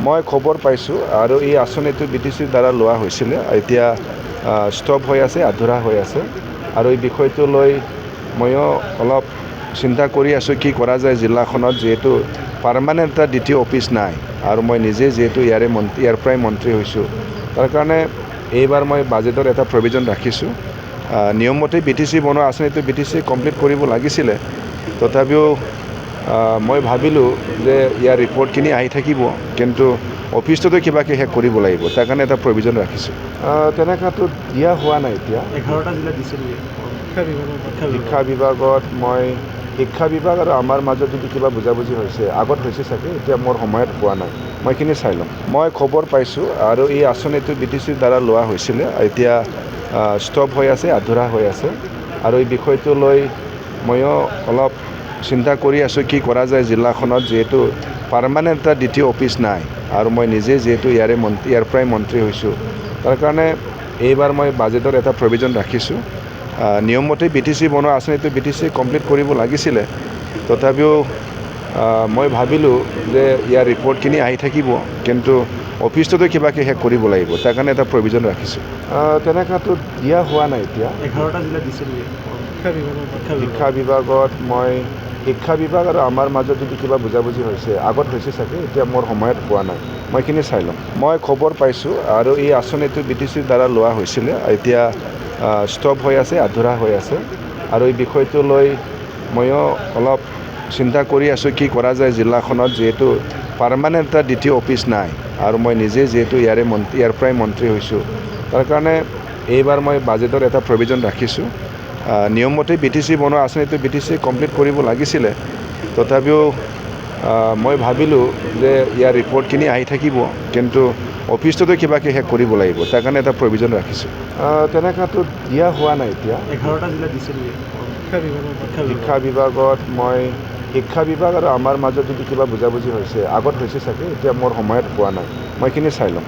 মই খবৰ পাইছোঁ আৰু এই আঁচনিটো BTCৰ দ্বাৰা লোৱা হৈছিলে এতিয়া ষ্টপ হৈ আছে আধৰুৱা হৈ আছে আৰু এই বিষয়টো লৈ ময়ো অলপ চিন্তা কৰি আছোঁ কি কৰা যায় জিলাখনত যিহেতু পাৰ্মানেণ্ট এটা দ্বিতীয় অফিচ নাই আৰু মই নিজে যিহেতু ইয়াৰ পৰাই মন্ত্ৰী হৈছোঁ তাৰ কাৰণে এইবাৰ মই বাজেটৰ এটা প্ৰভিজন ৰাখিছোঁ নিয়মমতে BTC বনোৱা আঁচনিটো BTC কমপ্লিট কৰিব লাগিছিলে তথাপিও মই ভাবিলোঁ যে ইয়াৰ ৰিপৰ্টখিনি আহি থাকিব কিন্তু অফিচটোতো কিবাকৈ শেষ কৰিব লাগিব তাৰ কাৰণে এটা প্ৰভিজন ৰাখিছোঁ তেনেকুৱাতো দিয়া হোৱা নাই এতিয়া 11টা জিলা দিছিল শিক্ষা বিভাগত মই শিক্ষা বিভাগ আৰু আমাৰ মাজত যদি কিবা বুজাবুজি হৈছে আগত হৈছে চাগে এতিয়া মোৰ সময়ত পোৱা নাই মই এইখিনি চাই ল'ম মই খবৰ পাইছোঁ আৰু এই আঁচনিটো BTCৰ দ্বাৰা লোৱা হৈছিলে এতিয়া ষ্টপ হৈ আছে আধৰুৱা হৈ আছে আৰু এই বিষয়টো লৈ ময়ো অলপ চিন্তা কৰি আছোঁ কি কৰা যায় জিলাখনত যিহেতু পাৰ্মানেণ্ট এটা দ্বিতীয় অফিচ নাই আৰু মই নিজে যিহেতু ইয়াৰ পৰাই মন্ত্ৰী হৈছোঁ তাৰ কাৰণে এইবাৰ মই বাজেটৰ এটা প্ৰভিজন ৰাখিছোঁ নিয়মমতে BTC বনোৱা আঁচনিটো BTC কমপ্লিট কৰিব লাগিছিলে তথাপিও মই ভাবিলোঁ যে ইয়াৰ ৰিপৰ্টখিনি আহি থাকিব কিন্তু অফিচটোতো কিবাকৈ শেষ কৰিব লাগিব তাৰ কাৰণে এটা প্ৰভিজন ৰাখিছোঁ তেনেকুৱাতো দিয়া হোৱা নাই এতিয়া 11টা জিলা দিছিল শিক্ষা বিভাগত মই শিক্ষা বিভাগ আৰু আমাৰ মাজত যদি কিবা বুজাবুজি হৈছে আগত হৈছে চাগে এতিয়া মোৰ সময়ত পোৱা নাই মই এইখিনি চাই ল'ম মই খবৰ পাইছোঁ আৰু এই আঁচনিটো BTCৰ দ্বাৰা লোৱা হৈছিলে এতিয়া ষ্টপ হৈ আছে আধৰুৱা হৈ আছে আৰু এই বিষয়টো লৈ ময়ো অলপ চিন্তা কৰি আছোঁ কি কৰা যায় জিলাখনত যিহেতু পাৰ্মানেণ্ট এটা দ্বিতীয় অফিচ নাই আৰু মই নিজে যিহেতু ইয়াৰ পৰাই মন্ত্ৰী হৈছোঁ তাৰ কাৰণে এইবাৰ মই বাজেটৰ এটা প্ৰভিজন ৰাখিছোঁ নিয়মমতে BTC বনোৱা আঁচনিটো BTC কমপ্লিট কৰিব লাগিছিলে তথাপিও মই ভাবিলোঁ যে ইয়াৰ ৰিপৰ্টখিনি আহি থাকিব কিন্তু অফিচটোতো কিবাকৈ শেষ কৰিব লাগিব তাৰ কাৰণে এটা প্ৰভিজন ৰাখিছোঁ তেনেকুৱাতো দিয়া হোৱা নাই এতিয়া 11টা জিলা দিছিল শিক্ষা বিভাগত মই শিক্ষা বিভাগ আৰু আমাৰ মাজত যদি কিবা বুজাবুজি হৈছে আগত হৈছে চাগে এতিয়া মোৰ সময়ত পোৱা নাই মই এইখিনি চাই ল'ম